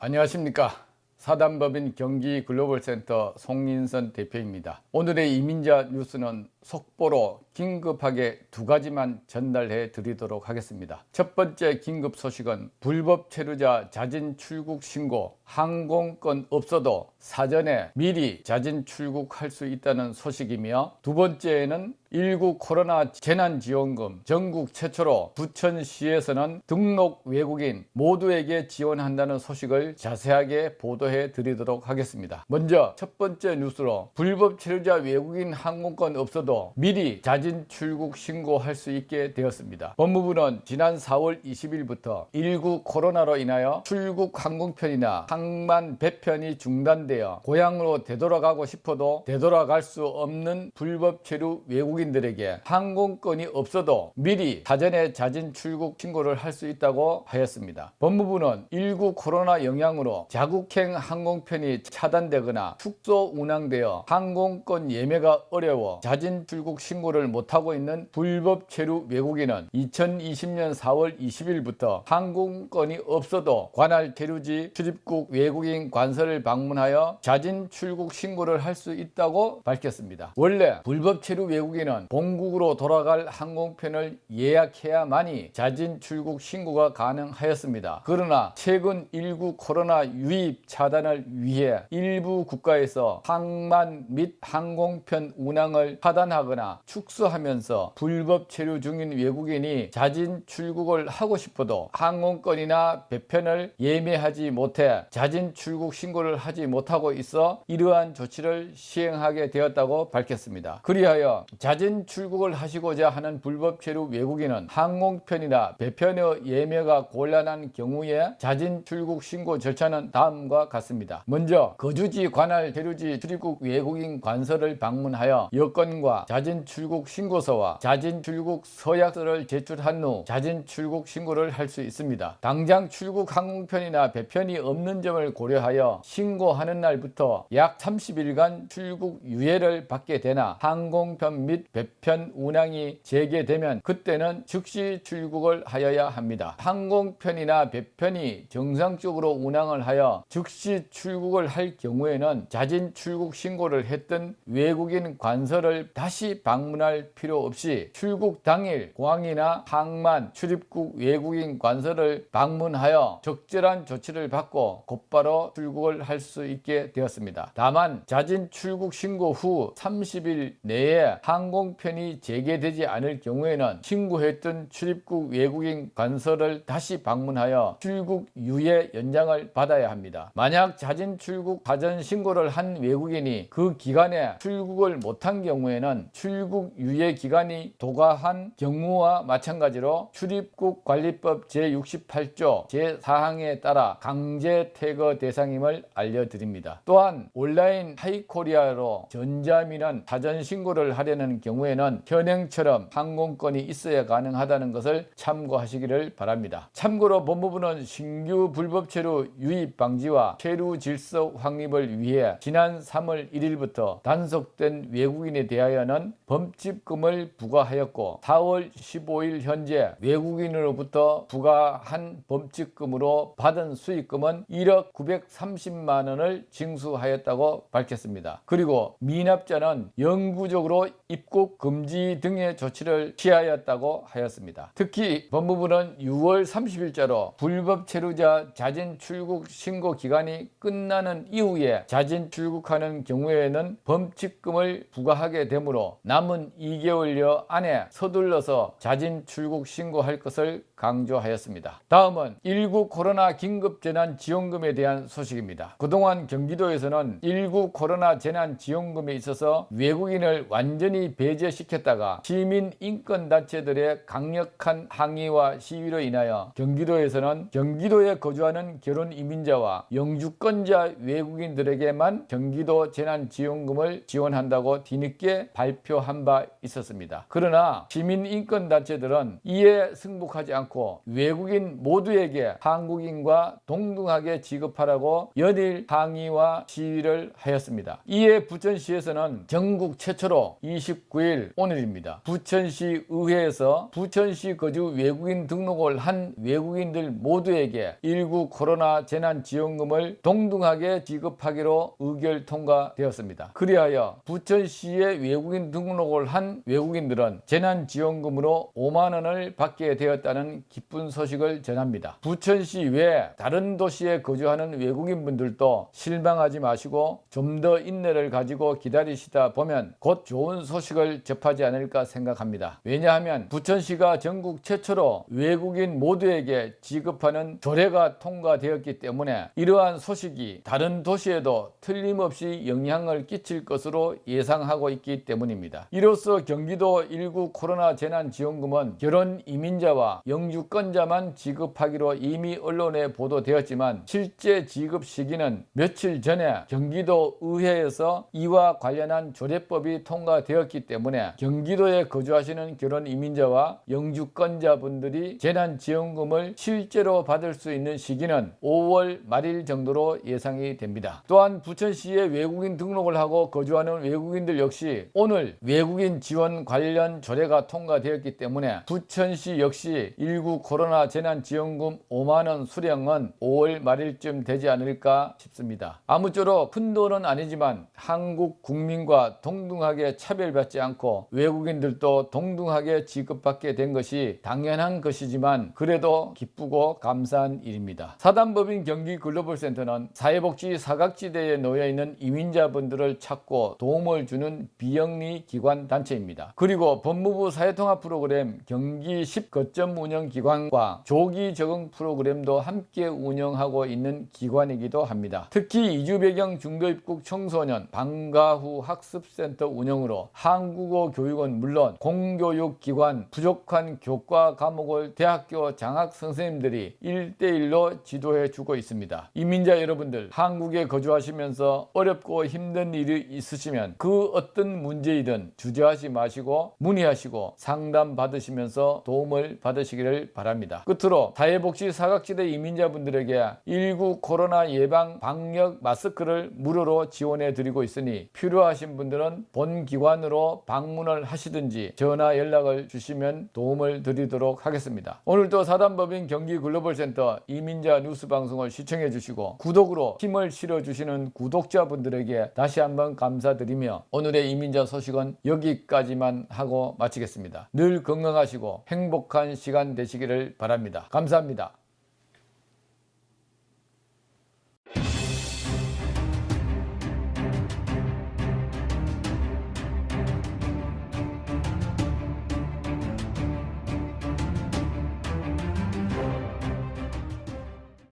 안녕하십니까. 사단법인 경기글로벌센터 송인선 대표입니다. 오늘의 이민자 뉴스는 속보로 긴급하게 두 가지만 전달해 드리도록 하겠습니다. 첫 번째 긴급 소식은 불법 체류자 자진 출국 신고, 항공권 없어도 사전에 미리 자진 출국할 수 있다는 소식이며, 두 번째는 19 코로나 재난지원금 전국 최초로 부천시에서는 등록 외국인 모두에게 지원한다는 소식을 자세하게 보도해 드리도록 하겠습니다. 먼저 첫 번째 뉴스로 불법 체류자 외국인 항공권 없어도 미리 자진 출국 신고할 수 있게 되었습니다. 법무부는 지난 4월 20일부터 19 코로나로 인하여 출국 항공편이나 항만 배편이 중단되어 고향으로 되돌아가고 싶어도 되돌아갈 수 없는 불법 체류 외국인들에게 항공권이 없어도 미리 사전에 자진 출국 신고를 할 수 있다고 하였습니다. 법무부는 19 코로나 영향으로 자국행 항공편이 차단되거나 축소 운항되어 항공권 예매가 어려워 자진 출국 신고를 못하고 있는 불법 체류 외국인은 2020년 4월 20일부터 항공권이 없어도 관할 체류지 출입국 외국인 관서를 방문하여 자진 출국 신고를 할 수 있다고 밝혔습니다. 원래 불법 체류 외국인은 본국으로 돌아갈 항공편을 예약해야만이 자진 출국 신고가 가능하였습니다. 그러나 최근 19 코로나 유입 차단을 위해 일부 국가에서 항만 및 항공편 운항을 차단하거나 축소하면서 불법 체류 중인 외국인이 자진 출국을 하고 싶어도 항공권이나 배편을 예매하지 못해 자진 출국 신고를 하지 못하고 있어 이러한 조치를 시행하게 되었다고 밝혔습니다. 그리하여 자진 출국을 하시고자 하는 불법 체류 외국인은 항공편이나 배편의 예매가 곤란한 경우에 자진 출국 신고 절차는 다음과 같습니다. 먼저 거주지 관할 체류지 출입국 외국인 관서를 방문하여 여권과 자진 출국 신고서와 자진 출국 서약서를 제출한 후 자진 출국 신고를 할 수 있습니다. 당장 출국 항공편이나 배편이 없는 점을 고려하여 신고하는 날부터 약 30일간 출국 유예를 받게 되나 항공편 및 배편 운항이 재개되면 그때는 즉시 출국을 하여야 합니다. 항공편이나 배편이 정상적으로 운항을 하여 즉시 출국을 할 경우에는 자진 출국 신고를 했던 외국인 관서를 다시 방문할 필요 없이 출국 당일 공항이나 항만 출입국 외국인 관서를 방문하여 적절한 조치를 받고 곧바로 출국을 할 수 있게 되었습니다. 다만 자진 출국 신고 후 30일 내에 항공편이 재개되지 않을 경우에는 신고했던 출입국 외국인 관서를 다시 방문하여 출국 유예 연장을 받아야 합니다. 만약 자진 출국 사전 신고를 한 외국인이 그 기간에 출국을 못한 경우에는 출국 유예 기간이 도과한 경우와 마찬가지로 출입국 관리법 제68조 제4항에 따라 강제 퇴거 대상임을 알려드립니다. 또한 온라인 하이코리아로 전자민원 사전 신고를 하려는 경우에는 현행처럼 항공권이 있어야 가능하다는 것을 참고하시기를 바랍니다. 참고로 법무부는 신규 불법 체류 유입 방지와 체류 질서 확립을 위해 지난 3월 1일부터 단속된 외국인에 대하여는 범칙금을 부과하였고 4월 15일 현재 외국인으로부터 부과한 범칙금으로 받은 수익금은 1억 930만 원을 징수하였다고 밝혔습니다. 그리고 미납자는 영구적으로 입국 금지 등의 조치를 취하였다고 하였습니다. 특히 법무부는 6월 30일자로 불법 체류자 자진 출국 신고 기간이 끝나는 이후에 자진 출국하는 경우에는 범칙금을 부과하게 되므로 남은 2개월여 안에 서둘러서 자진 출국 신고할 것을 강조하였습니다. 다음은 19 코로나 긴급재난지원금에 대한 소식입니다. 그동안 경기도에서는 19 코로나 재난지원금에 있어서 외국인을 완전히 배제시켰다가 시민인권단체들의 강력한 항의와 시위로 인하여 경기도에서는 경기도에 거주하는 결혼 이민자와 영주권자 외국인들에게만 경기도 재난지원금을 지원한다고 뒤늦게 발표한 바 있었습니다. 그러나 시민인권단체들은 이에 승복하지 않고 외국인 모두에게 한국인과 동등하게 취급하라고 연일 항의와 시위를 하였습니다. 이에 부천시에서는 전국 최초로 29일 오늘입니다. 부천시 의회에서 부천시 거주 외국인 등록을 한 외국인들 모두에게 19 코로나 재난지원금을 동등하게 지급하기로 의결 통과되었습니다. 그리하여 부천시에 외국인 등록을 한 외국인들은 재난지원금으로 5만 원을 받게 되었다는 기쁜 소식을 전합니다. 부천시 외 다른 도시에 거주하는 외국인분들도 실망하지 마시고 좀 더 인내를 가지고 기다리시다 보면 곧 좋은 소식을 접하지 않을까 생각합니다. 왜냐하면 부천시가 전국 최초로 외국인 모두에게 지급하는 조례가 통과되었기 때문에 이러한 소식이 다른 도시에도 틀림없이 영향을 끼칠 것으로 예상하고 있기 때문입니다. 이로써 경기도 19 코로나 재난지원금은 결혼 이민자와 영주권자만 지급하기로 이미 언론에 보도되었지만 실제 지급 시기는 며칠 전에 경기도 의회에서 이와 관련한 조례법이 통과되었기 때문에 경기도에 거주하시는 결혼 이민자와 영주권자분들이 재난지원금을 실제로 받을 수 있는 시기는 5월 말일 정도로 예상이 됩니다. 또한 부천시에 외국인 등록을 하고 거주하는 외국인들 역시 오늘 외국인 지원 관련 조례가 통과되었기 때문에 부천시 역시 19 코로나 재난지원금 5만원 수령은 5월 말일쯤 되지 않을까 싶습니다. 아무쪼록 큰 돈은 아니지만 한국 국민과 동등하게 차별받지 않고 외국인들도 동등하게 지급받게 된 것이 당연한 것이지만 그래도 기쁘고 감사한 일입니다. 사단법인 경기글로벌센터는 사회복지 사각지대에 놓여있는 이민자분들을 찾고 도움을 주는 비영리 기관 단체입니다. 그리고 법무부 사회통합 프로그램 경기 10거점 운영기관과 조기 적응 프로그램도 함께 운영하고 있는 기관이기도 합니다. 특히 이주배경 중도입국 청소년 방과 후 학습센터 운영으로 한국어 교육은 물론 공교육기관 부족한 교과 과목을 대학교 장학 선생님들이 1대1로 지도해 주고 있습니다. 이민자 여러분들, 한국에 거주하시면서 어렵고 힘든 일이 있으시면 그 어떤 문제이든 주저하지 마시고 문의하시고 상담 받으시면서 도움을 받으시기를 바랍니다. 끝으로 사회복지 사각지대 이민자분들에게 19 코로나 예방 방역 마스크를 무료로 지원해 드리고 있으니 필요하신 분들은 본 기관으로 방문을 하시든지 전화 연락을 주시면 도움을 드리도록 하겠습니다. 오늘도 사단법인 경기글로벌센터 이민자 뉴스 방송을 시청해 주시고 구독으로 힘을 실어 주시는 구독자분들에게 다시 한번 감사드리며 오늘의 이민자 소식은 여기까지만 하고 마치겠습니다. 늘 건강하시고 행복한 시간 되시기를 바랍니다. 감사합니다.